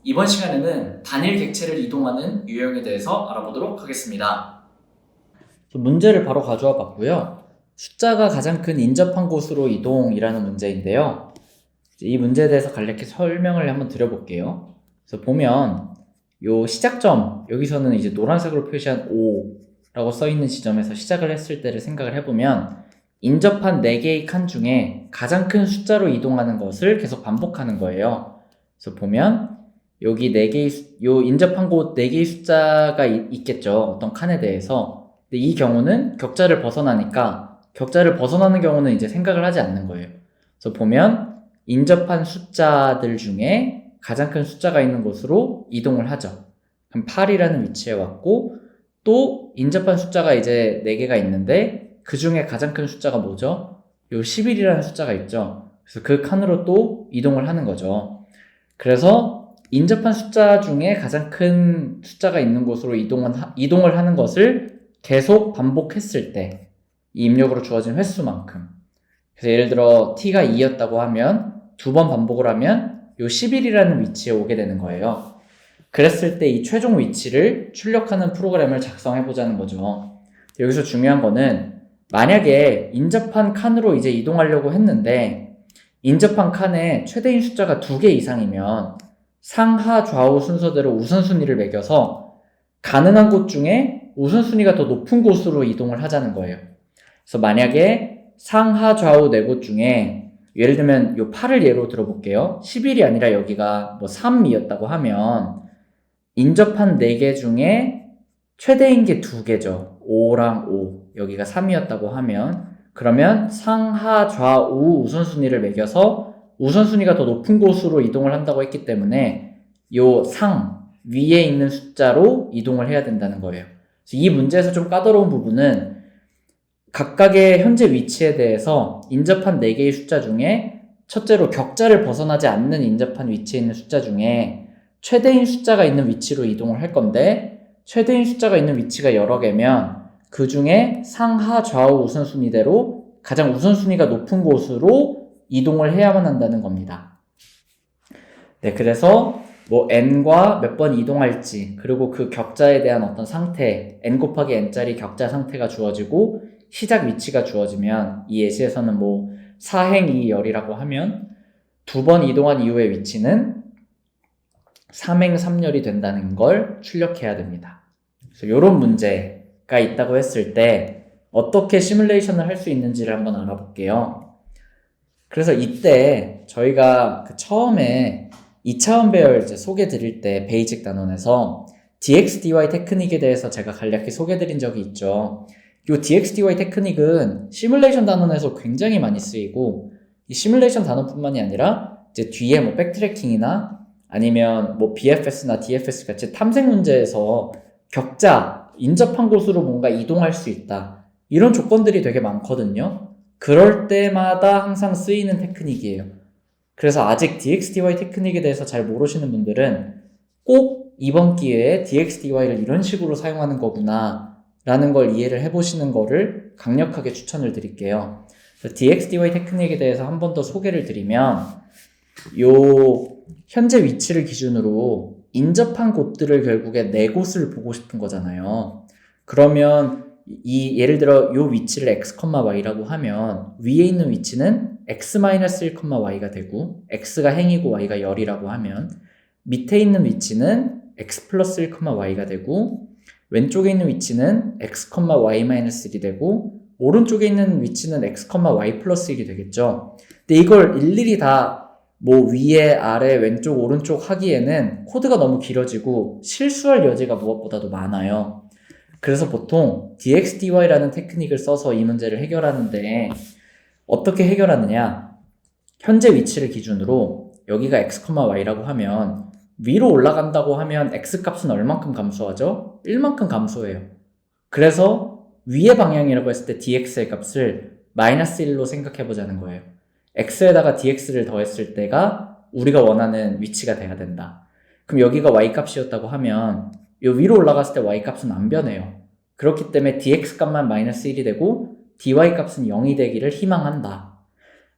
이번 시간에는 단일 객체를 이동하는 유형에 대해서 알아보도록 하겠습니다. 문제를 바로 가져와 봤고요. 숫자가 가장 큰 인접한 곳으로 이동이라는 문제인데요. 이 문제에 대해서 간략히 설명을 한번 드려볼게요. 그래서 보면 요 시작점, 여기서는 이제 노란색으로 표시한 5라고 써있는 지점에서 시작을 했을 때를 생각을 해보면 인접한 4개의 칸 중에 가장 큰 숫자로 이동하는 것을 계속 반복하는 거예요. 그래서 보면 여기 4개의, 요 인접한 곳 4개의 숫자가 있겠죠. 어떤 칸에 대해서. 근데 이 경우는 격자를 벗어나니까 격자를 벗어나는 경우는 이제 생각을 하지 않는 거예요. 그래서 보면 인접한 숫자들 중에 가장 큰 숫자가 있는 곳으로 이동을 하죠. 그럼 8이라는 위치에 왔고 또 인접한 숫자가 이제 4개가 있는데 그 중에 가장 큰 숫자가 뭐죠? 요 11이라는 숫자가 있죠. 그래서 그 칸으로 또 이동을 하는 거죠. 그래서 인접한 숫자 중에 가장 큰 숫자가 있는 곳으로 이동을 하는 것을 계속 반복했을 때 이 입력으로 주어진 횟수만큼, 그래서 예를 들어 t가 2였다고 하면 2번 반복을 하면 요 11이라는 위치에 오게 되는 거예요. 그랬을 때 이 최종 위치를 출력하는 프로그램을 작성해 보자는 거죠. 여기서 중요한 거는 만약에 인접한 칸으로 이제 이동하려고 했는데 인접한 칸에 최대인 숫자가 2개 이상이면 상하 좌우 순서대로 우선순위를 매겨서 가능한 곳 중에 우선순위가 더 높은 곳으로 이동을 하자는 거예요. 그래서 만약에 상하 좌우 4곳 중에 예를 들면 요 8을 예로 들어볼게요. 11이 아니라 여기가 뭐 3이었다고 하면 인접한 4개 중에 최대인 게 2개죠. 5랑 5. 여기가 3이었다고 하면 그러면 상하 좌우 우선순위를 매겨서 우선순위가 더 높은 곳으로 이동을 한다고 했기 때문에 요 상 위에 있는 숫자로 이동을 해야 된다는 거예요. 그래서 이 문제에서 좀 까다로운 부분은 각각의 현재 위치에 대해서 인접한 4개의 숫자 중에 첫째로 격자를 벗어나지 않는 인접한 위치에 있는 숫자 중에 최대인 숫자가 있는 위치로 이동을 할 건데 최대인 숫자가 있는 위치가 여러 개면 그 중에 상하 좌우 우선순위대로 가장 우선순위가 높은 곳으로 이동을 해야만 한다는 겁니다. 네, 그래서 뭐 n과 몇 번 이동할지 그리고 그 격자에 대한 어떤 상태 n 곱하기 n짜리 격자 상태가 주어지고 시작 위치가 주어지면 이 예시에서는 뭐 4행 2열이라고 하면 2번 이동한 이후의 위치는 3행 3열이 된다는 걸 출력해야 됩니다. 그래서 이런 문제가 있다고 했을 때 어떻게 시뮬레이션을 할 수 있는지를 한번 알아볼게요. 그래서 이때 저희가 처음에 2차원 배열 이제 소개 드릴 때 베이직 단원에서 DXDY 테크닉에 대해서 제가 간략히 소개 드린 적이 있죠. 이 DXDY 테크닉은 시뮬레이션 단원에서 굉장히 많이 쓰이고 이 시뮬레이션 단원뿐만이 아니라 이제 뒤에 뭐 백트래킹이나 아니면 뭐 BFS나 DFS 같이 탐색 문제에서 격자, 인접한 곳으로 뭔가 이동할 수 있다. 이런 조건들이 되게 많거든요. 그럴 때마다 항상 쓰이는 테크닉이에요. 그래서 아직 DXDY 테크닉에 대해서 잘 모르시는 분들은 꼭 이번 기회에 DXDY를 이런 식으로 사용하는 거구나 라는 걸 이해를 해보시는 거를 강력하게 추천을 드릴게요. DXDY 테크닉에 대해서 한 번 더 소개를 드리면 요 현재 위치를 기준으로 인접한 곳들을 결국에 4곳을 보고 싶은 거잖아요. 그러면 예를 들어 요 위치를 x, y라고 하면 위에 있는 위치는 x-1, y가 되고 x가 행이고 y가 열이라고 하면 밑에 있는 위치는 x 플러스 1, y가 되고 왼쪽에 있는 위치는 x, y-1이 되고 오른쪽에 있는 위치는 x, y 플러스 1이 되겠죠. 근데 이걸 일일이 다 뭐 위에, 아래, 왼쪽, 오른쪽 하기에는 코드가 너무 길어지고 실수할 여지가 무엇보다도 많아요. 그래서 보통 DXDY라는 테크닉을 써서 이 문제를 해결하는데 어떻게 해결하느냐? 현재 위치를 기준으로 여기가 x, y라고 하면 위로 올라간다고 하면 x값은 얼만큼 감소하죠? 1만큼 감소해요. 그래서 위의 방향이라고 했을 때 dx의 값을 마이너스 1로 생각해보자는 거예요. x에다가 dx를 더했을 때가 우리가 원하는 위치가 돼야 된다. 그럼 여기가 y값이었다고 하면 이 위로 올라갔을 때 y값은 안 변해요. 그렇기 때문에 dx값만 마이너스 1이 되고 dy값은 0이 되기를 희망한다.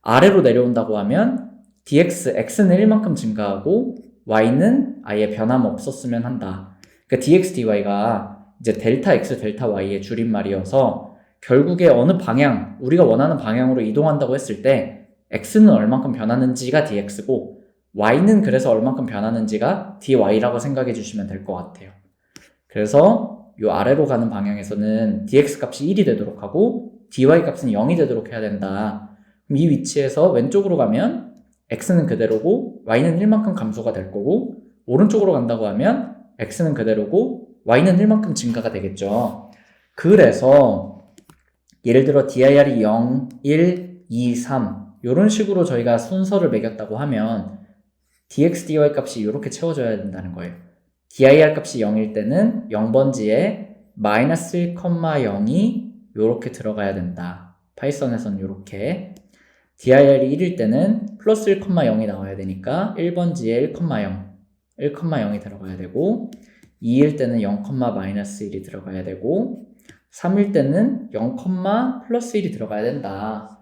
아래로 내려온다고 하면 x는 1만큼 증가하고 y는 아예 변함없었으면 한다. 그러니까 dx, dy가 이제 델타 x, 델타 y의 줄임말이어서 결국에 어느 방향, 우리가 원하는 방향으로 이동한다고 했을 때 x는 얼만큼 변하는지가 dx고 y는 그래서 얼만큼 변하는지가 dy라고 생각해 주시면 될 것 같아요. 그래서 이 아래로 가는 방향에서는 dx 값이 1이 되도록 하고 dy 값은 0이 되도록 해야 된다. 그럼 이 위치에서 왼쪽으로 가면 x는 그대로고 y는 1만큼 감소가 될 거고 오른쪽으로 간다고 하면 x는 그대로고 y는 1만큼 증가가 되겠죠. 그래서 예를 들어 dir이 0, 1, 2, 3 이런 식으로 저희가 순서를 매겼다고 하면 dx, dy 값이 이렇게 채워져야 된다는 거예요. dir 값이 0일 때는 0번지에 마이너스 1,0이 이렇게 들어가야 된다. 파이썬에서는 이렇게 dir이 1일 때는 플러스 1,0이 나와야 되니까 1번지에 1,0 1,0이 들어가야 되고 2일 때는 0, 마이너스 1이 들어가야 되고 3일 때는 0, 플러스 1이 들어가야 된다.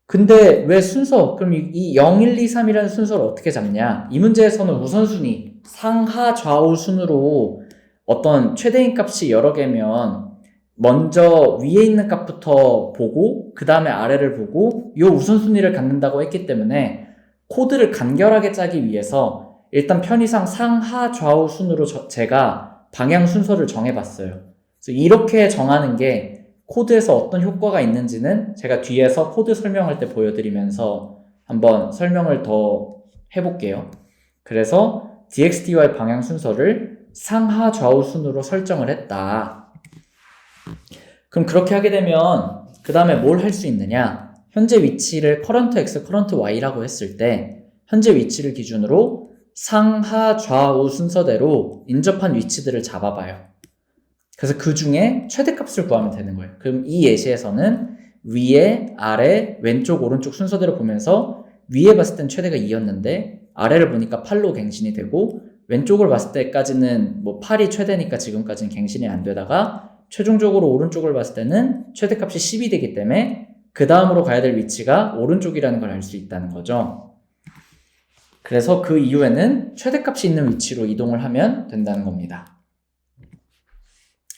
근데 왜 순서, 그럼 이 0, 1, 2, 3이라는 순서를 어떻게 잡냐? 이 문제에서는 우선순위, 상하 좌우 순으로 어떤 최대인 값이 여러 개면 먼저 위에 있는 값부터 보고 그 다음에 아래를 보고 이 우선순위를 갖는다고 했기 때문에 코드를 간결하게 짜기 위해서 일단 편의상 상하 좌우 순으로 제가 방향 순서를 정해봤어요. 그래서 이렇게 정하는 게 코드에서 어떤 효과가 있는지는 제가 뒤에서 코드 설명할 때 보여드리면서 한번 설명을 더 해볼게요. 그래서 dx, dy 방향 순서를 상하 좌우 순으로 설정을 했다. 그럼 그렇게 하게 되면 그 다음에 뭘 할 수 있느냐? 현재 위치를 current x, current y라고 했을 때 현재 위치를 기준으로 상하 좌우 순서대로 인접한 위치들을 잡아봐요. 그래서 그 중에 최대값을 구하면 되는 거예요. 그럼 이 예시에서는 위에, 아래, 왼쪽, 오른쪽 순서대로 보면서 위에 봤을 땐 최대가 2였는데 아래를 보니까 8로 갱신이 되고 왼쪽을 봤을 때까지는 뭐 8이 최대니까 지금까지는 갱신이 안 되다가 최종적으로 오른쪽을 봤을 때는 최대값이 10이 되기 때문에 그 다음으로 가야 될 위치가 오른쪽이라는 걸 알 수 있다는 거죠. 그래서 그 이후에는 최대값이 있는 위치로 이동을 하면 된다는 겁니다.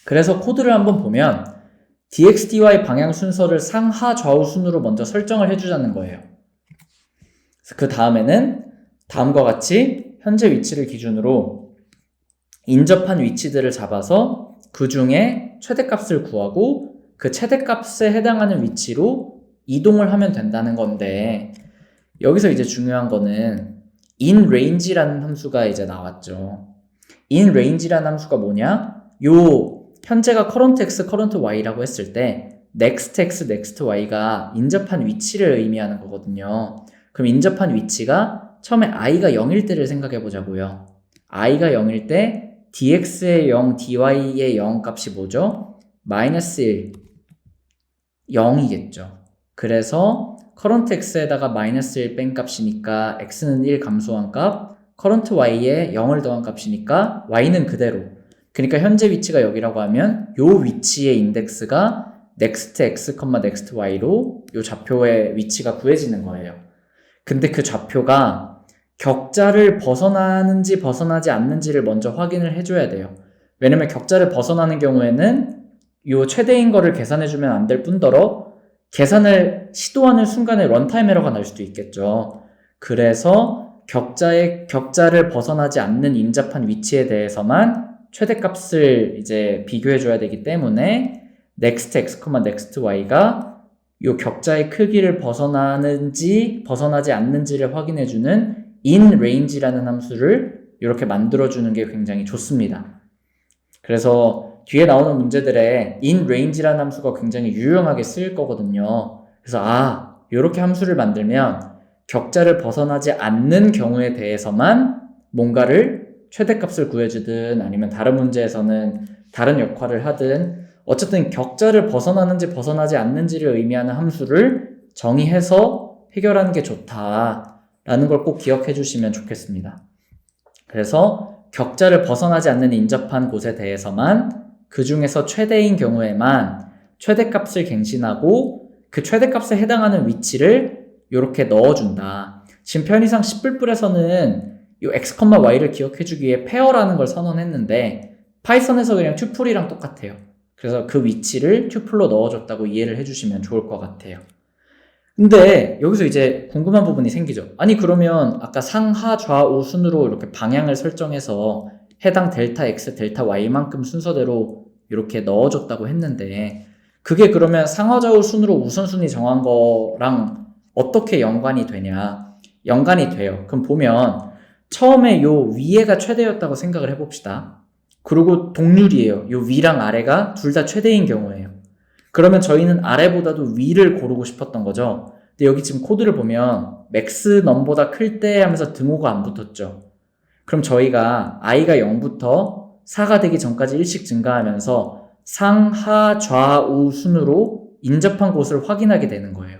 그래서 코드를 한번 보면 dx, dy 방향 순서를 상하 좌우 순으로 먼저 설정을 해주자는 거예요. 그 다음에는 다음과 같이 현재 위치를 기준으로 인접한 위치들을 잡아서 그 중에 최대값을 구하고 그 최대값에 해당하는 위치로 이동을 하면 된다는 건데 여기서 이제 중요한 거는 inRange라는 함수가 이제 나왔죠. inRange라는 함수가 뭐냐? 요 현재가 current x, current y라고 했을 때 next x, next y가 인접한 위치를 의미하는 거거든요. 그럼 인접한 위치가 처음에 i가 0일 때를 생각해 보자고요. i가 0일 때 dx의 0, dy의 0 값이 뭐죠? 마이너스 1, 0이겠죠. 그래서 current x에다가 마이너스 1 뺀 값이니까 x는 1 감소한 값, current y에 0을 더한 값이니까 y는 그대로. 그러니까 현재 위치가 여기라고 하면 요 위치의 인덱스가 next x, next y로 요 좌표의 위치가 구해지는 거예요. 근데 그 좌표가 격자를 벗어나는지 벗어나지 않는지를 먼저 확인을 해줘야 돼요. 왜냐면 격자를 벗어나는 경우에는 요 최대인 거를 계산해주면 안 될 뿐더러 계산을 시도하는 순간에 런타임 에러가 날 수도 있겠죠. 그래서 격자를 벗어나지 않는 인접한 위치에 대해서만 최대값을 이제 비교해줘야 되기 때문에 next x, next y가 요 격자의 크기를 벗어나는지 벗어나지 않는지를 확인해주는 inRange라는 함수를 이렇게 만들어주는 게 굉장히 좋습니다. 그래서 뒤에 나오는 문제들에 inRange라는 함수가 굉장히 유용하게 쓰일 거거든요. 그래서 이렇게 함수를 만들면 격자를 벗어나지 않는 경우에 대해서만 뭔가를 최대값을 구해주든 아니면 다른 문제에서는 다른 역할을 하든 어쨌든 격자를 벗어나는지 벗어나지 않는지를 의미하는 함수를 정의해서 해결하는 게 좋다라는 걸 꼭 기억해 주시면 좋겠습니다. 그래서 격자를 벗어나지 않는 인접한 곳에 대해서만 그 중에서 최대인 경우에만 최대값을 갱신하고 그 최대값에 해당하는 위치를 이렇게 넣어준다. 지금 편의상 10불불에서는 이 x, y를 기억해주기 위해 페어라는 걸 선언했는데 파이썬에서 그냥 튜플이랑 똑같아요. 그래서 그 위치를 튜플로 넣어줬다고 이해를 해주시면 좋을 것 같아요. 근데 여기서 이제 궁금한 부분이 생기죠. 아니 그러면 아까 상하 좌우 순으로 이렇게 방향을 설정해서 해당 델타 x, 델타 y만큼 순서대로 이렇게 넣어줬다고 했는데 그게 그러면 상하 좌우 순으로 우선순위 정한 거랑 어떻게 연관이 되냐? 연관이 돼요. 그럼 보면 처음에 요 위에가 최대였다고 생각을 해봅시다. 그리고 동률이에요. 요 위랑 아래가 둘 다 최대인 경우에요. 그러면 저희는 아래보다도 위를 고르고 싶었던 거죠. 근데 여기 지금 코드를 보면 맥스 넘보다 클 때 하면서 등호가 안 붙었죠. 그럼 저희가 i가 0부터 4가 되기 전까지 1씩 증가하면서 상하 좌우 순으로 인접한 곳을 확인하게 되는 거예요.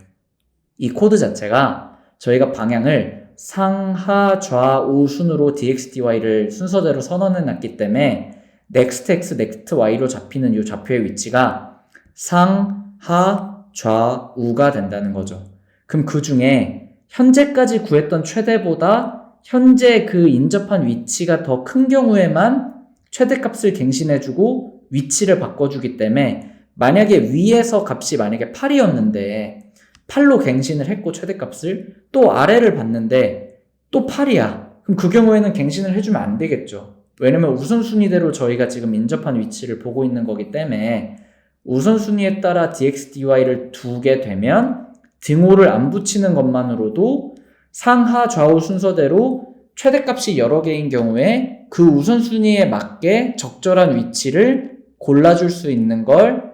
이 코드 자체가 저희가 방향을 상하 좌우 순으로 dx, dy를 순서대로 선언해 놨기 때문에 next x, next y로 잡히는 이 좌표의 위치가 상하 좌우가 된다는 거죠. 그럼 그 중에 현재까지 구했던 최대보다 현재 그 인접한 위치가 더 큰 경우에만 최대값을 갱신해주고 위치를 바꿔주기 때문에 만약에 위에서 값이 만약에 8이었는데 8로 갱신을 했고 최대값을 또 아래를 봤는데 또 8이야. 그럼 그 경우에는 갱신을 해주면 안 되겠죠. 왜냐면 우선순위대로 저희가 지금 인접한 위치를 보고 있는 거기 때문에 우선순위에 따라 dx, dy를 두게 되면 등호를 안 붙이는 것만으로도 상하 좌우 순서대로 최대값이 여러 개인 경우에 그 우선순위에 맞게 적절한 위치를 골라줄 수 있는 걸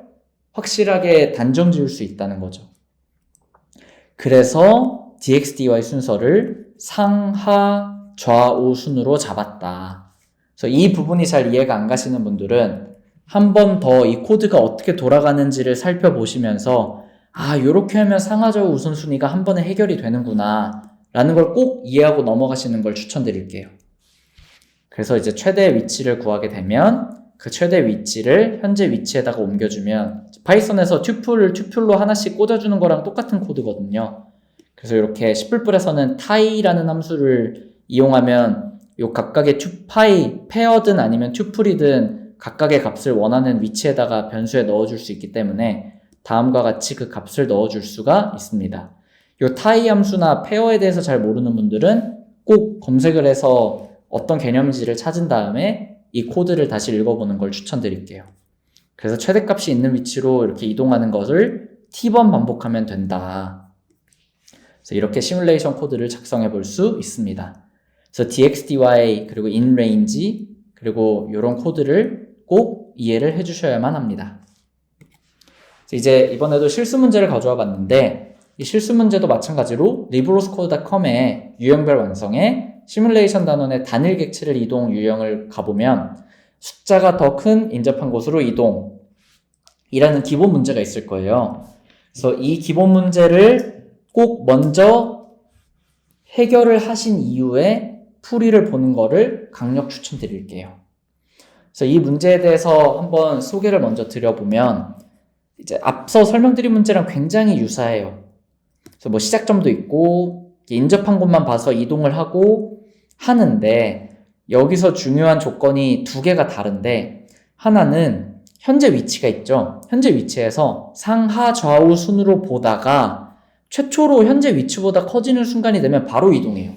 확실하게 단정 지을 수 있다는 거죠. 그래서 dx, dy 순서를 상하 좌우 순으로 잡았다. 그래서 이 부분이 잘 이해가 안 가시는 분들은 한 번 더 이 코드가 어떻게 돌아가는지를 살펴보시면서 아, 요렇게 하면 상하 좌우 우선순위가 한 번에 해결이 되는구나 라는 걸 꼭 이해하고 넘어가시는 걸 추천드릴게요. 그래서 이제 최대 위치를 구하게 되면 그 최대 위치를 현재 위치에다가 옮겨주면 파이썬에서 튜플로 하나씩 꽂아주는 거랑 똑같은 코드거든요. 그래서 이렇게 C++에서는 tie라는 함수를 이용하면 요 각각의 튜파이, 페어든 아니면 튜플이든 각각의 값을 원하는 위치에다가 변수에 넣어줄 수 있기 때문에 다음과 같이 그 값을 넣어줄 수가 있습니다. 요 tie 함수나 페어에 대해서 잘 모르는 분들은 꼭 검색을 해서 어떤 개념인지를 찾은 다음에 이 코드를 다시 읽어보는 걸 추천드릴게요. 그래서 최대값이 있는 위치로 이렇게 이동하는 것을 t번 반복하면 된다. 그래서 이렇게 시뮬레이션 코드를 작성해 볼 수 있습니다. 그래서 dx, dy, 그리고 in range, 그리고 이런 코드를 꼭 이해를 해주셔야만 합니다. 이제 이번에도 실수 문제를 가져와 봤는데 이 실수 문제도 마찬가지로 libroscode.com의 유형별 완성에 시뮬레이션 단원의 단일 객체를 이동 유형을 가보면 숫자가 더 큰 인접한 곳으로 이동 이라는 기본 문제가 있을 거예요. 그래서 이 기본 문제를 꼭 먼저 해결을 하신 이후에 풀이를 보는 거를 강력 추천드릴게요. 그래서 이 문제에 대해서 한번 소개를 먼저 드려보면 이제 앞서 설명드린 문제랑 굉장히 유사해요. 그래서 뭐 시작점도 있고 인접한 곳만 봐서 이동을 하고 하는데 여기서 중요한 조건이 두 개가 다른데 하나는 현재 위치가 있죠. 현재 위치에서 상하 좌우 순으로 보다가 최초로 현재 위치보다 커지는 순간이 되면 바로 이동해요.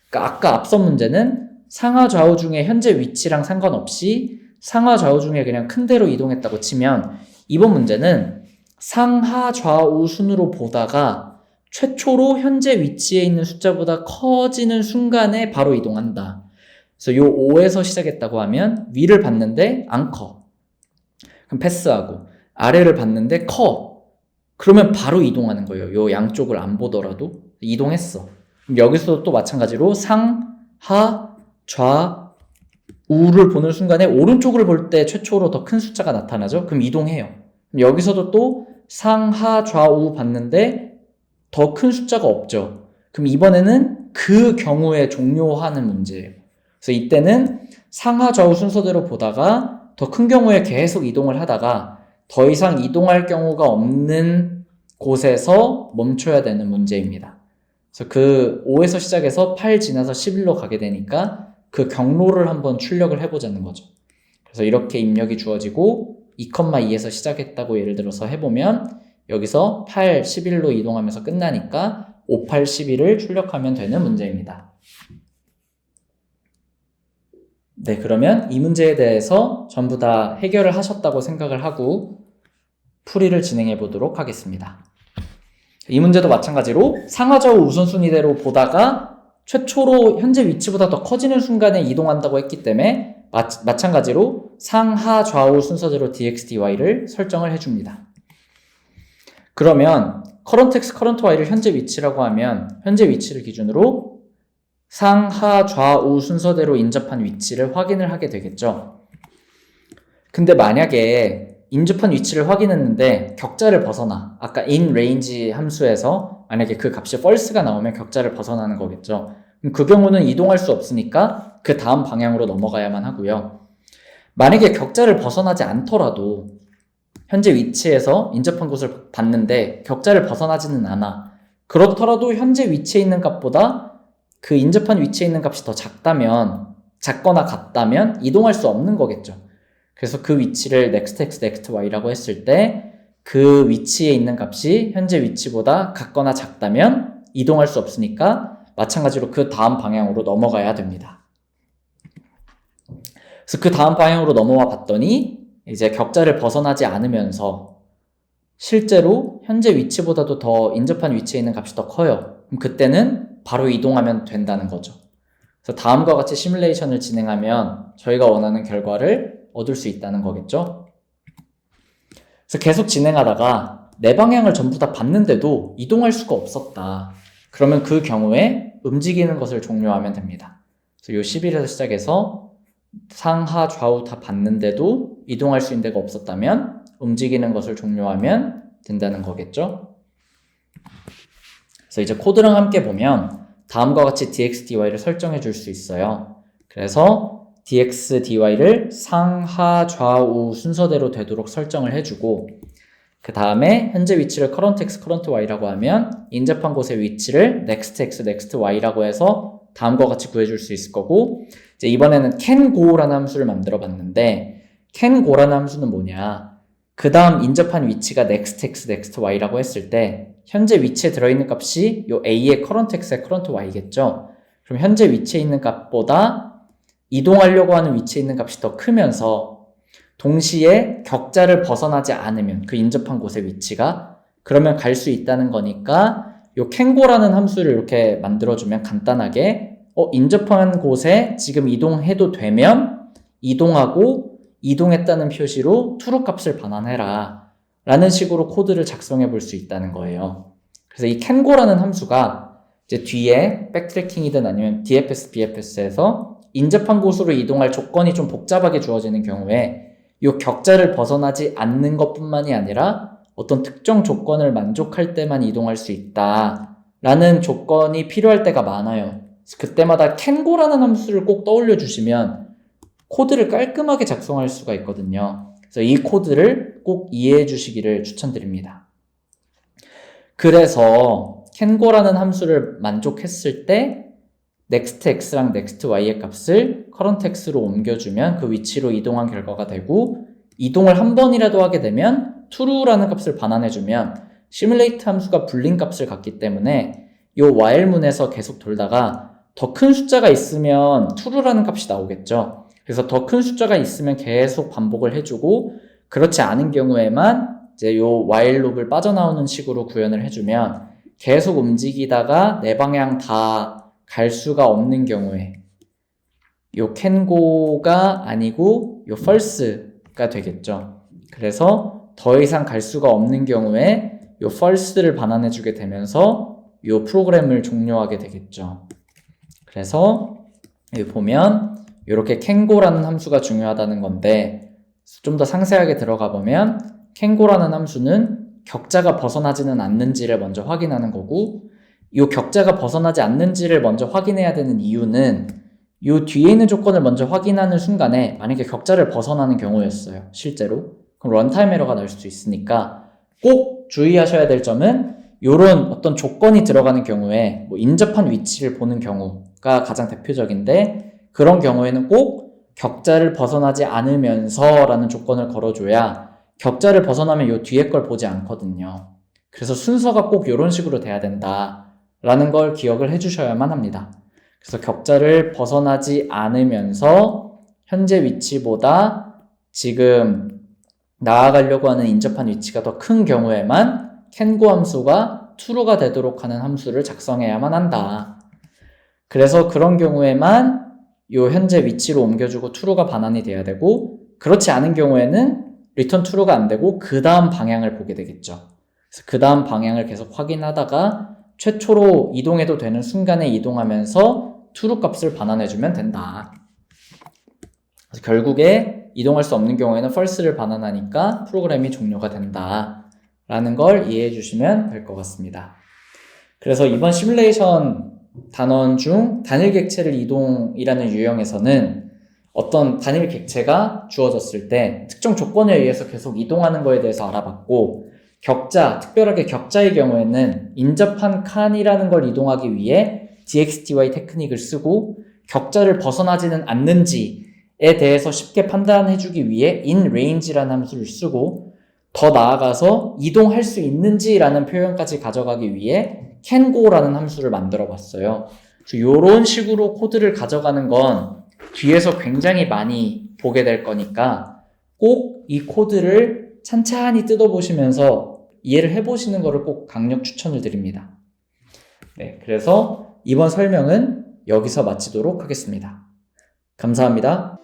그러니까 아까 앞선 문제는 상하 좌우 중에 현재 위치랑 상관없이 상하 좌우 중에 그냥 큰 대로 이동했다고 치면 이번 문제는 상하 좌우 순으로 보다가 최초로 현재 위치에 있는 숫자보다 커지는 순간에 바로 이동한다. 그래서 요 5에서 시작했다고 하면 위를 봤는데 안 커. 그럼 패스하고 아래를 봤는데 커. 그러면 바로 이동하는 거예요. 요 양쪽을 안 보더라도 이동했어. 그럼 여기서도 또 마찬가지로 상, 하, 좌, 우를 보는 순간에 오른쪽을 볼 때 최초로 더 큰 숫자가 나타나죠. 그럼 이동해요. 그럼 여기서도 또 상, 하, 좌, 우 봤는데 더 큰 숫자가 없죠. 그럼 이번에는 그 경우에 종료하는 문제예요. 그래서 이때는 상하 좌우 순서대로 보다가 더 큰 경우에 계속 이동을 하다가 더 이상 이동할 경우가 없는 곳에서 멈춰야 되는 문제입니다. 그래서 그 5에서 시작해서 8 지나서 11로 가게 되니까 그 경로를 한번 출력을 해보자는 거죠. 그래서 이렇게 입력이 주어지고 2,2에서 시작했다고 예를 들어서 해보면 여기서 8, 11로 이동하면서 끝나니까 5, 8, 11을 출력하면 되는 문제입니다. 네, 그러면 이 문제에 대해서 전부 다 해결을 하셨다고 생각을 하고 풀이를 진행해 보도록 하겠습니다. 이 문제도 마찬가지로 상하좌우 우선순위대로 보다가 최초로 현재 위치보다 더 커지는 순간에 이동한다고 했기 때문에 마찬가지로 상하 좌우 순서대로 dx, dy를 설정을 해줍니다. 그러면 current x, current y를 현재 위치라고 하면 현재 위치를 기준으로 상하 좌우 순서대로 인접한 위치를 확인을 하게 되겠죠. 근데 만약에 인접한 위치를 확인했는데 격자를 벗어나, 아까 in range 함수에서 만약에 그 값이 false가 나오면 격자를 벗어나는 거겠죠. 그 경우는 이동할 수 없으니까 그 다음 방향으로 넘어가야만 하고요. 만약에 격자를 벗어나지 않더라도 현재 위치에서 인접한 곳을 봤는데 격자를 벗어나지는 않아. 그렇더라도 현재 위치에 있는 값보다 그 인접한 위치에 있는 값이 더 작거나 같다면 이동할 수 없는 거겠죠. 그래서 그 위치를 next x, next y라고 했을 때 그 위치에 있는 값이 현재 위치보다 같거나 작다면 이동할 수 없으니까 마찬가지로 그 다음 방향으로 넘어가야 됩니다. 그래서 그 다음 방향으로 넘어와 봤더니 이제 격자를 벗어나지 않으면서 실제로 현재 위치보다도 더 인접한 위치에 있는 값이 더 커요. 그럼 그때는 바로 이동하면 된다는 거죠. 그래서 다음과 같이 시뮬레이션을 진행하면 저희가 원하는 결과를 얻을 수 있다는 거겠죠. 그래서 계속 진행하다가 네 방향을 전부 다 봤는데도 이동할 수가 없었다. 그러면 그 경우에 움직이는 것을 종료하면 됩니다. 그래서 요 11에서 시작해서 상하 좌우 다 봤는데도 이동할 수 있는 데가 없었다면 움직이는 것을 종료하면 된다는 거겠죠. 그래서 이제 코드랑 함께 보면 다음과 같이 dx, dy를 설정해 줄 수 있어요. 그래서 dx, dy를 상하 좌우 순서대로 되도록 설정을 해주고 그 다음에 현재 위치를 current x, current y라고 하면 인접한 곳의 위치를 next x, next y라고 해서 다음과 같이 구해줄 수 있을 거고 이제 이번에는 canGo라는 함수를 만들어 봤는데 canGo라는 함수는 뭐냐, 그 다음 인접한 위치가 next x, next y라고 했을 때 현재 위치에 들어있는 값이 요 a의 current x의 current y겠죠. 그럼 현재 위치에 있는 값보다 이동하려고 하는 위치에 있는 값이 더 크면서 동시에 격자를 벗어나지 않으면 그 인접한 곳의 위치가 그러면 갈 수 있다는 거니까 요 canGo라는 함수를 이렇게 만들어주면 간단하게 인접한 곳에 지금 이동해도 되면 이동하고 이동했다는 표시로 true 값을 반환해라 라는 식으로 코드를 작성해 볼 수 있다는 거예요. 그래서 이 canGo라는 함수가 이제 뒤에 백트래킹이든 아니면 DFS, BFS에서 인접한 곳으로 이동할 조건이 좀 복잡하게 주어지는 경우에 이 격자를 벗어나지 않는 것뿐만이 아니라 어떤 특정 조건을 만족할 때만 이동할 수 있다라는 조건이 필요할 때가 많아요. 그때마다 canGo라는 함수를 꼭 떠올려 주시면 코드를 깔끔하게 작성할 수가 있거든요. 그래서 이 코드를 꼭 이해해 주시기를 추천드립니다. 그래서 canGo라는 함수를 만족했을 때 next x랑 next y의 값을 current x로 옮겨주면 그 위치로 이동한 결과가 되고 이동을 한 번이라도 하게 되면 true라는 값을 반환해주면 simulate 함수가 불린 값을 갖기 때문에 이 while문에서 계속 돌다가 더 큰 숫자가 있으면 true라는 값이 나오겠죠. 그래서 더 큰 숫자가 있으면 계속 반복을 해주고 그렇지 않은 경우에만 이제 이 while loop을 빠져나오는 식으로 구현을 해주면 계속 움직이다가 네 방향 다 갈 수가 없는 경우에 요 canGo가 아니고 요 false가 되겠죠. 그래서 더 이상 갈 수가 없는 경우에 요 false를 반환해 주게 되면서 요 프로그램을 종료하게 되겠죠. 그래서 여기 보면 이렇게 canGo라는 함수가 중요하다는 건데 좀 더 상세하게 들어가 보면 canGo라는 함수는 격자가 벗어나지는 않는지를 먼저 확인하는 거고 이 격자가 벗어나지 않는지를 먼저 확인해야 되는 이유는 이 뒤에 있는 조건을 먼저 확인하는 순간에 만약에 격자를 벗어나는 경우였어요. 실제로. 그럼 런타임 에러가 날 수도 있으니까 꼭 주의하셔야 될 점은 요런 어떤 조건이 들어가는 경우에 뭐 인접한 위치를 보는 경우가 가장 대표적인데, 그런 경우에는 꼭 격자를 벗어나지 않으면서 라는 조건을 걸어줘야 격자를 벗어나면 요 뒤에 걸 보지 않거든요. 그래서 순서가 꼭 이런 식으로 돼야 된다라는 걸 기억을 해주셔야만 합니다. 그래서 격자를 벗어나지 않으면서 현재 위치보다 지금 나아가려고 하는 인접한 위치가 더 큰 경우에만 캔고 함수가 true가 되도록 하는 함수를 작성해야만 한다. 그래서 그런 경우에만 요 현재 위치로 옮겨주고 true가 반환이 돼야 되고, 그렇지 않은 경우에는 return true가 안 되고 그 다음 방향을 보게 되겠죠. 그래서 그 다음 방향을 계속 확인하다가 최초로 이동해도 되는 순간에 이동하면서 true 값을 반환해주면 된다. 그래서 결국에 이동할 수 없는 경우에는 false를 반환하니까 프로그램이 종료가 된다 라는 걸 이해해 주시면 될 것 같습니다. 그래서 이번 시뮬레이션 단원 중 단일 객체를 이동이라는 유형에서는 어떤 단일 객체가 주어졌을 때 특정 조건에 의해서 계속 이동하는 거에 대해서 알아봤고, 격자, 특별하게 격자의 경우에는 인접한 칸이라는 걸 이동하기 위해 DXTY 테크닉을 쓰고, 격자를 벗어나지는 않는지에 대해서 쉽게 판단해주기 위해 inRange라는 함수를 쓰고, 더 나아가서 이동할 수 있는지라는 표현까지 가져가기 위해 canGo라는 함수를 만들어 봤어요. 그래서 이런 식으로 코드를 가져가는 건 뒤에서 굉장히 많이 보게 될 거니까 꼭 이 코드를 찬찬히 뜯어보시면서 이해를 해보시는 것을 꼭 강력 추천을 드립니다. 네, 그래서 이번 설명은 여기서 마치도록 하겠습니다. 감사합니다.